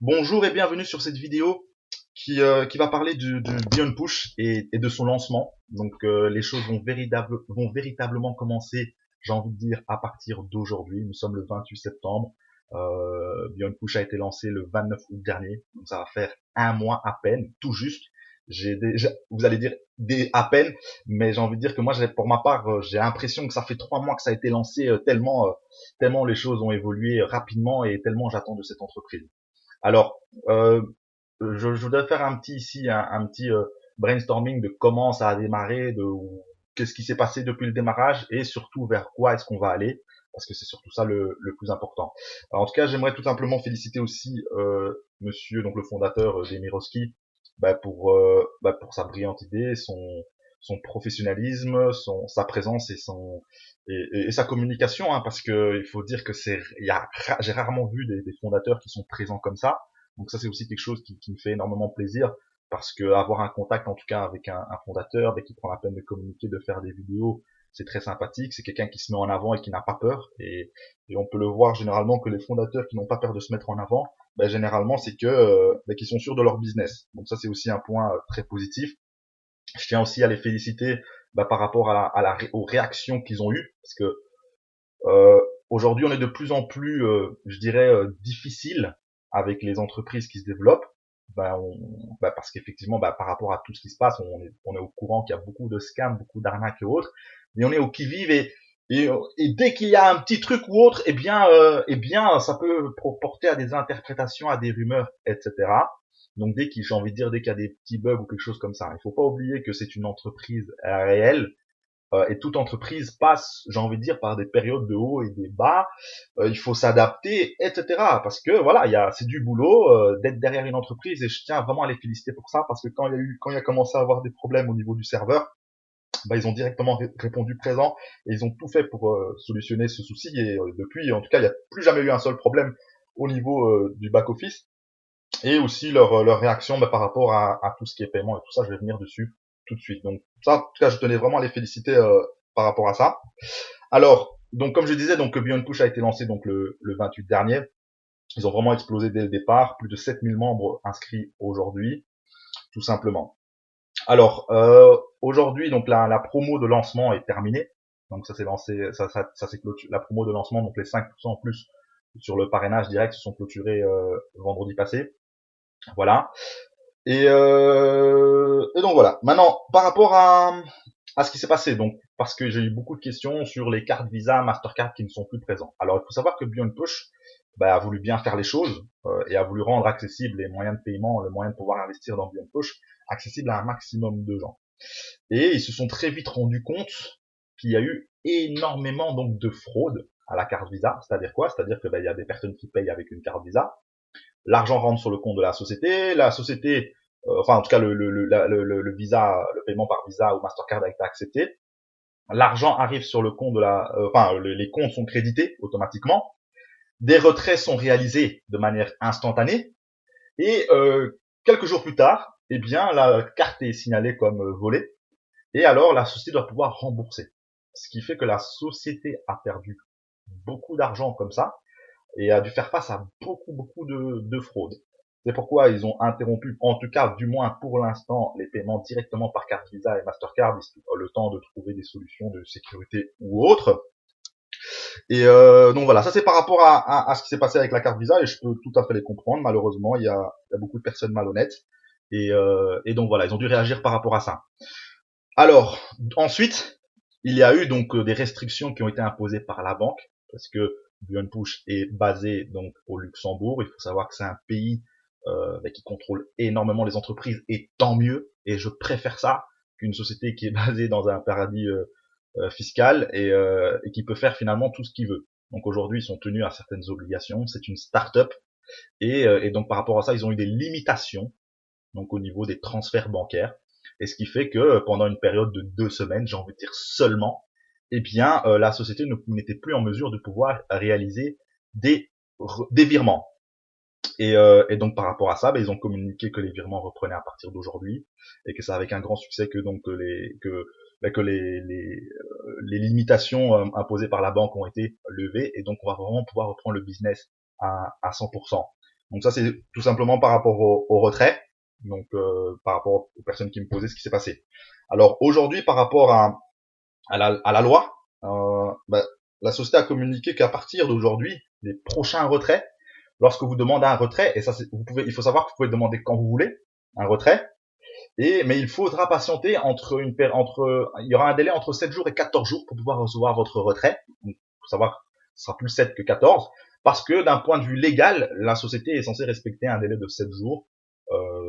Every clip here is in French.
Bonjour et bienvenue sur cette vidéo qui va parler de Beyond Push et de son lancement. Donc les choses vont véritablement commencer, j'ai envie de dire, à partir d'aujourd'hui. Nous sommes le 28 septembre. Beyond Push a été lancé le 29 août dernier. Donc ça va faire un mois à peine, tout juste. Vous allez dire à peine, mais j'ai envie de dire que moi, pour ma part, j'ai l'impression que ça fait 3 mois que ça a été lancé tellement les choses ont évolué rapidement et tellement j'attends de cette entreprise. Alors, je voudrais faire un petit ici, un petit brainstorming de comment ça a démarré, de qu'est-ce qui s'est passé depuis le démarrage et surtout vers quoi est-ce qu'on va aller, parce que c'est surtout ça le plus important. Alors, en tout cas, j'aimerais tout simplement féliciter aussi Monsieur, donc le fondateur Demirovski, pour sa brillante idée, son professionnalisme, sa présence et sa communication, hein, parce que il faut dire que j'ai rarement vu des fondateurs qui sont présents comme ça. Donc ça c'est aussi quelque chose qui me fait énormément plaisir parce que avoir un contact en tout cas avec un fondateur, qui prend la peine de communiquer, de faire des vidéos, c'est très sympathique. C'est quelqu'un qui se met en avant et qui n'a pas peur. Et on peut le voir généralement que les fondateurs qui n'ont pas peur de se mettre en avant, généralement c'est que qu'ils sont sûrs de leur business. Donc ça c'est aussi un point très positif. Je tiens aussi à les féliciter par rapport aux réactions qu'ils ont eues, parce que aujourd'hui on est de plus en plus, je dirais, difficile avec les entreprises qui se développent. Parce qu'effectivement, par rapport à tout ce qui se passe, on est au courant qu'il y a beaucoup de scams, beaucoup d'arnaques et autres, mais on est au qui-vive et dès qu'il y a un petit truc ou autre, ça peut porter à des interprétations, à des rumeurs, etc. Donc j'ai envie de dire, dès qu'il y a des petits bugs ou quelque chose comme ça, il faut pas oublier que c'est une entreprise réelle et toute entreprise passe, j'ai envie de dire, par des périodes de haut et des bas. Il faut s'adapter, etc. Parce que voilà, c'est du boulot d'être derrière une entreprise et je tiens vraiment à les féliciter pour ça parce que quand il a commencé à avoir des problèmes au niveau du serveur, ils ont directement répondu présent et ils ont tout fait pour solutionner ce souci et depuis, en tout cas, il n'y a plus jamais eu un seul problème au niveau du back office et aussi leur réaction par rapport à tout ce qui est paiement et tout ça, je vais venir dessus tout de suite. Donc ça, en tout cas, je tenais vraiment à les féliciter par rapport à ça. Alors, donc comme je disais, donc Beyond Push a été lancé donc le 28 dernier. Ils ont vraiment explosé dès le départ, plus de 7000 membres inscrits aujourd'hui, tout simplement. Alors, aujourd'hui, donc la promo de lancement est terminée. Donc ça s'est lancé, ça s'est clôturé. La promo de lancement, donc les 5% en plus sur le parrainage direct se sont clôturés vendredi passé. Voilà. Et donc voilà. Maintenant, par rapport à ce qui s'est passé, donc parce que j'ai eu beaucoup de questions sur les cartes Visa, Mastercard qui ne sont plus présents. Alors il faut savoir que Beyond Push a voulu bien faire les choses et a voulu rendre accessibles les moyens de paiement, le moyen de pouvoir investir dans Beyond Push, accessible à un maximum de gens. Et ils se sont très vite rendus compte qu'il y a eu énormément donc de fraude à la carte Visa. C'est-à-dire quoi? C'est-à-dire que il y a des personnes qui payent avec une carte Visa, l'argent rentre sur le compte de la société, enfin en tout cas le visa, le paiement par Visa ou Mastercard a été accepté, l'argent arrive sur le compte les comptes sont crédités automatiquement, des retraits sont réalisés de manière instantanée et quelques jours plus tard, la carte est signalée comme volée et alors la société doit pouvoir rembourser. Ce qui fait que la société a perdu beaucoup d'argent comme ça et a dû faire face à beaucoup de fraudes. C'est pourquoi ils ont interrompu, en tout cas, du moins pour l'instant, les paiements directement par carte Visa et Mastercard, le temps de trouver des solutions de sécurité ou autres. Et donc voilà, ça c'est par rapport à ce qui s'est passé avec la carte Visa, et je peux tout à fait les comprendre. Malheureusement, il y a beaucoup de personnes malhonnêtes, et donc voilà, ils ont dû réagir par rapport à ça. Alors, ensuite, il y a eu donc des restrictions qui ont été imposées par la banque, parce que Beyond Push est basé donc au Luxembourg. Il faut savoir que c'est un pays qui contrôle énormément les entreprises, et tant mieux. Et je préfère ça qu'une société qui est basée dans un paradis fiscal et qui peut faire finalement tout ce qu'il veut. Donc aujourd'hui, ils sont tenus à certaines obligations. C'est une start-up et donc par rapport à ça, ils ont eu des limitations donc au niveau des transferts bancaires. Et ce qui fait que pendant une période de 2 semaines, j'ai envie de dire seulement, la société n'était plus en mesure de pouvoir réaliser des virements. Et donc par rapport à ça, ils ont communiqué que les virements reprenaient à partir d'aujourd'hui et que c'est avec un grand succès que donc les limitations imposées par la banque ont été levées et donc on va vraiment pouvoir reprendre le business à 100%. Donc ça, c'est tout simplement par rapport au retrait. Donc par rapport aux personnes qui me posaient ce qui s'est passé. Alors aujourd'hui, par rapport à la loi, la société a communiqué qu'à partir d'aujourd'hui, les prochains retraits, lorsque vous demandez un retrait, et ça, il faut savoir que vous pouvez demander quand vous voulez un retrait, mais il faudra patienter il y aura un délai entre 7 jours et 14 jours pour pouvoir recevoir votre retrait. Donc, faut savoir que ce sera plus 7 que 14, parce que d'un point de vue légal, la société est censée respecter un délai de 7 jours.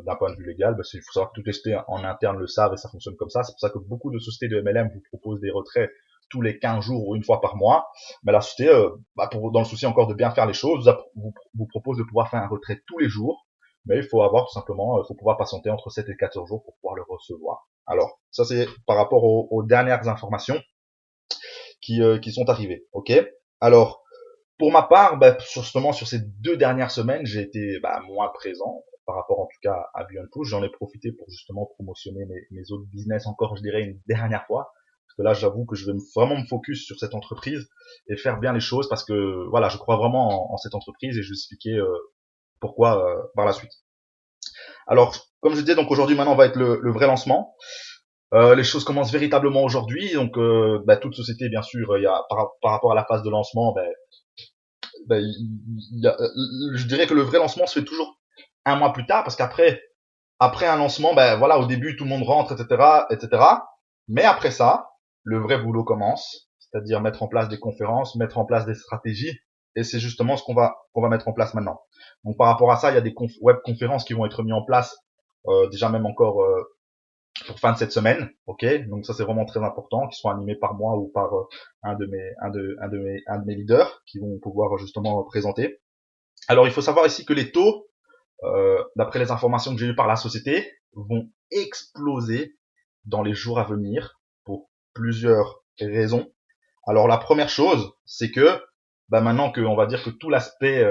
D'un point de vue légal, il faut savoir que toutes les sociétés en interne le savent et ça fonctionne comme ça. C'est pour ça que beaucoup de sociétés de MLM vous proposent des retraits tous les 15 jours ou une fois par mois. Mais la société, dans le souci encore de bien faire les choses, vous propose de pouvoir faire un retrait tous les jours. Mais il faut avoir tout simplement, il faut pouvoir patienter entre 7 et 14 jours pour pouvoir le recevoir. Alors, ça c'est par rapport aux dernières informations qui sont arrivées. Ok. Alors, pour ma part, justement sur ces 2 dernières semaines, j'ai été moins présent par rapport en tout cas à Beyond Push. J'en ai profité pour justement promotionner mes autres business encore, je dirais, une dernière fois. Parce que là, j'avoue que je vais vraiment me focus sur cette entreprise et faire bien les choses parce que voilà, je crois vraiment en cette entreprise et je vais expliquer pourquoi par la suite. Alors, comme je disais, donc aujourd'hui maintenant va être le vrai lancement. Les choses commencent véritablement aujourd'hui. Donc, toute société, bien sûr, il y a par rapport à la phase de lancement, je dirais que le vrai lancement se fait toujours un mois plus tard parce qu'après un lancement, voilà, au début tout le monde rentre, etc., etc. Mais après ça, le vrai boulot commence, c'est-à-dire mettre en place des conférences, mettre en place des stratégies, et c'est justement ce qu'on va mettre en place maintenant. Donc par rapport à ça, il y a des web conférences qui vont être mises en place, déjà même encore pour fin de cette semaine, ok. Donc ça c'est vraiment très important, qui sont animés par moi ou par un de mes leaders qui vont pouvoir justement présenter. Alors il faut savoir ici que les taux, d'après les informations que j'ai eues par la société, vont exploser dans les jours à venir pour plusieurs raisons. Alors la première chose, c'est que maintenant que on va dire que tout l'aspect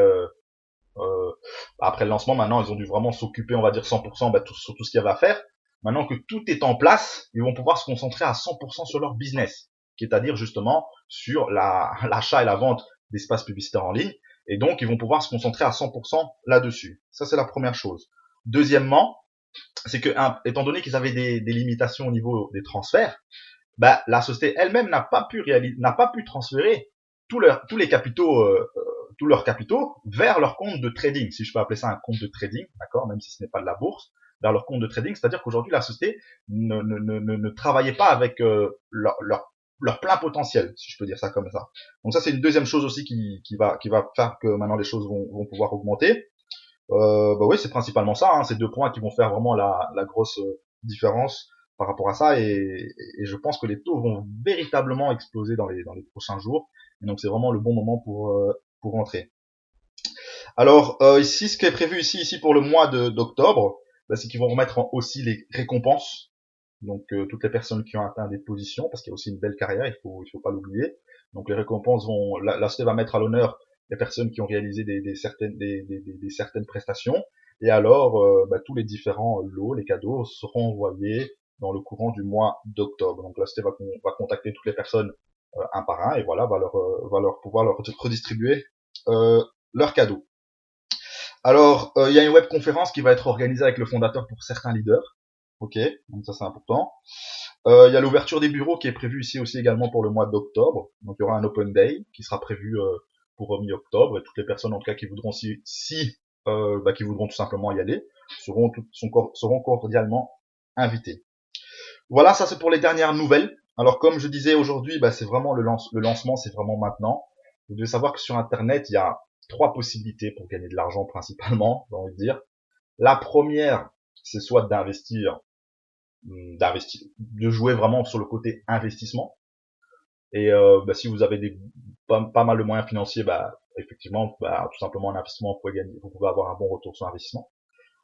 après le lancement, maintenant ils ont dû vraiment s'occuper, on va dire 100%, sur tout ce qu'il y avait à faire. Maintenant que tout est en place, ils vont pouvoir se concentrer à 100% sur leur business, c'est-à-dire justement sur l'achat et la vente d'espaces publicitaires en ligne. Et donc, ils vont pouvoir se concentrer à 100% là-dessus. Ça, c'est la première chose. Deuxièmement, c'est que, étant donné qu'ils avaient des limitations au niveau des transferts, la société elle-même n'a pas pu transférer tous les capitaux, tous leurs capitaux vers leur compte de trading, si je peux appeler ça un compte de trading, d'accord, même si ce n'est pas de la bourse, vers leur compte de trading, c'est-à-dire qu'aujourd'hui la société ne travaillait pas avec leur plein potentiel, si je peux dire ça comme ça. Donc ça c'est une deuxième chose aussi qui va faire que maintenant les choses vont pouvoir augmenter. Oui, c'est principalement ça, hein, ces 2 points qui vont faire vraiment la grosse différence par rapport à ça, et je pense que les taux vont véritablement exploser dans les prochains jours, et donc c'est vraiment le bon moment pour rentrer. Alors ici, ce qui est prévu ici pour le mois d'octobre, c'est qu'ils vont remettre aussi les récompenses, donc toutes les personnes qui ont atteint des positions, parce qu'il y a aussi une belle carrière, il faut pas l'oublier. Donc les récompenses la société va mettre à l'honneur les personnes qui ont réalisé certaines prestations, et alors tous les différents lots, les cadeaux seront envoyés dans le courant du mois d'octobre. Donc la société va contacter toutes les personnes un par un, et voilà, va leur pouvoir leur redistribuer leurs cadeaux. Alors, il y a une web conférence qui va être organisée avec le fondateur pour certains leaders. Ok, donc ça c'est important. Il y a l'ouverture des bureaux qui est prévue ici aussi également pour le mois d'octobre. Donc il y aura un open day qui sera prévu pour mi-octobre, et toutes les personnes en tout cas qui voudront qui voudront tout simplement y aller seront cordialement invitées. Voilà, ça c'est pour les dernières nouvelles. Alors comme je disais aujourd'hui, c'est vraiment le lancement, c'est vraiment maintenant. Vous devez savoir que sur Internet, il y a 3 possibilités pour gagner de l'argent principalement, j'ai envie de dire. La première, c'est soit d'investir, de jouer vraiment sur le côté investissement. Et si vous avez pas mal de moyens financiers, effectivement, tout simplement en investissement, vous pouvez avoir un bon retour sur investissement.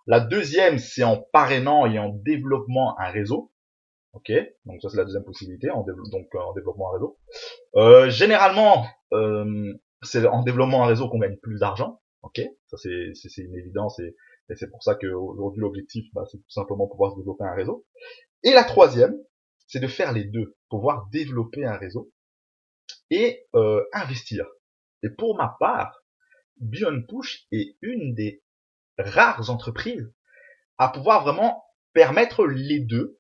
La deuxième, c'est en parrainant et en développant un réseau. Ok, donc ça c'est la deuxième possibilité, en développement un réseau. Généralement, c'est en développement un réseau qu'on gagne plus d'argent. Ok, ça c'est une évidence, et c'est pour ça qu'aujourd'hui l'objectif, c'est tout simplement pouvoir se développer un réseau. Et la troisième, c'est de faire les deux, pouvoir développer un réseau et investir. Et pour ma part, Beyond Push est une des rares entreprises à pouvoir vraiment permettre les deux,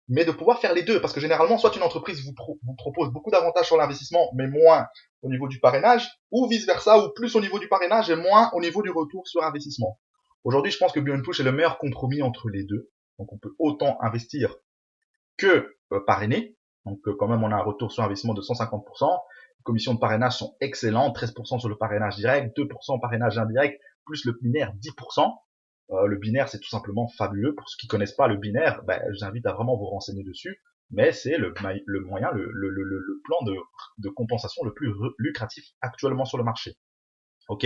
mais de pouvoir faire les deux. Parce que généralement, soit une entreprise vous propose beaucoup d'avantages sur l'investissement, mais moins au niveau du parrainage, ou vice-versa, ou plus au niveau du parrainage et moins au niveau du retour sur investissement. Aujourd'hui, je pense que Beyond Push est le meilleur compromis entre les deux. Donc, on peut autant investir que parrainer. Donc, quand même, on a un retour sur investissement de 150%. Les commissions de parrainage sont excellentes. 13% sur le parrainage direct, 2% parrainage indirect, plus le binaire 10%. Le binaire, c'est tout simplement fabuleux. Pour ceux qui connaissent pas le binaire, je vous invite à vraiment vous renseigner dessus. Mais c'est le moyen, le plan de compensation le plus lucratif actuellement sur le marché. Ok.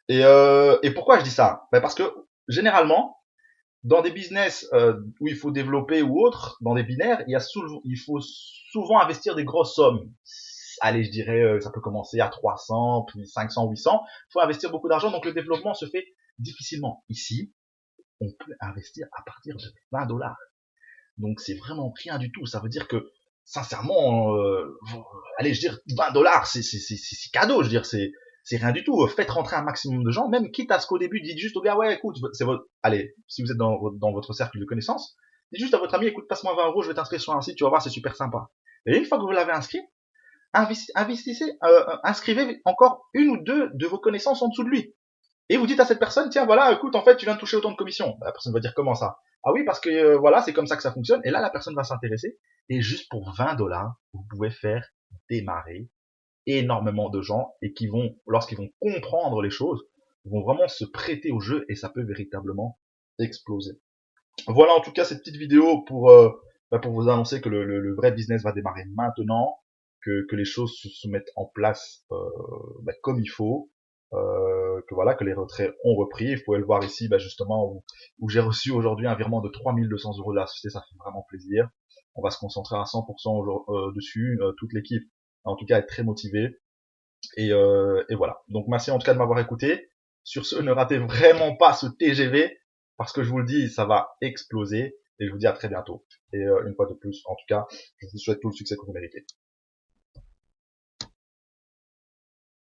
Et pourquoi je dis ça? Parce que généralement, dans des business où il faut développer ou autre, dans des binaires, il faut souvent investir des grosses sommes. Allez, je dirais, ça peut commencer à 300, puis 500, 800. Il faut investir beaucoup d'argent, donc le développement se fait difficilement. Ici, on peut investir à partir de 20 $. Donc c'est vraiment rien du tout. Ça veut dire que, sincèrement, allez, je veux dire, 20 $, c'est cadeau. Je veux dire, c'est rien du tout. Faites rentrer un maximum de gens, même quitte à ce qu'au début, dites juste au gars, ouais, écoute, c'est votre, allez, si vous êtes dans votre cercle de connaissances, dites juste à votre ami, écoute, passe-moi 20 €, je vais t'inscrire sur un site, tu vas voir, c'est super sympa. Et une fois que vous l'avez inscrit, investissez, inscrivez encore une ou deux de vos connaissances en dessous de lui. Et vous dites à cette personne, tiens, voilà, écoute, en fait, tu viens de toucher autant de commissions. La personne va dire, comment ça? Ah oui, parce que voilà, c'est comme ça que ça fonctionne. Et là, la personne va s'intéresser. Et juste pour 20 $, vous pouvez faire démarrer énormément de gens et qui vont, lorsqu'ils vont comprendre les choses, vont vraiment se prêter au jeu et ça peut véritablement exploser. Voilà en tout cas cette petite vidéo pour vous annoncer que le vrai business va démarrer maintenant, que les choses se mettent en place comme il faut, que voilà, que les retraits ont repris. Vous pouvez le voir ici justement où j'ai reçu aujourd'hui un virement de 3200 € de la société, ça fait vraiment plaisir. On va se concentrer à 100% dessus, toute l'équipe en tout cas est très motivée. Et voilà. Donc merci en tout cas de m'avoir écouté. Sur ce, ne ratez vraiment pas ce TGV, parce que je vous le dis, ça va exploser. Et je vous dis à très bientôt. Et une fois de plus, en tout cas, je vous souhaite tout le succès que vous méritez.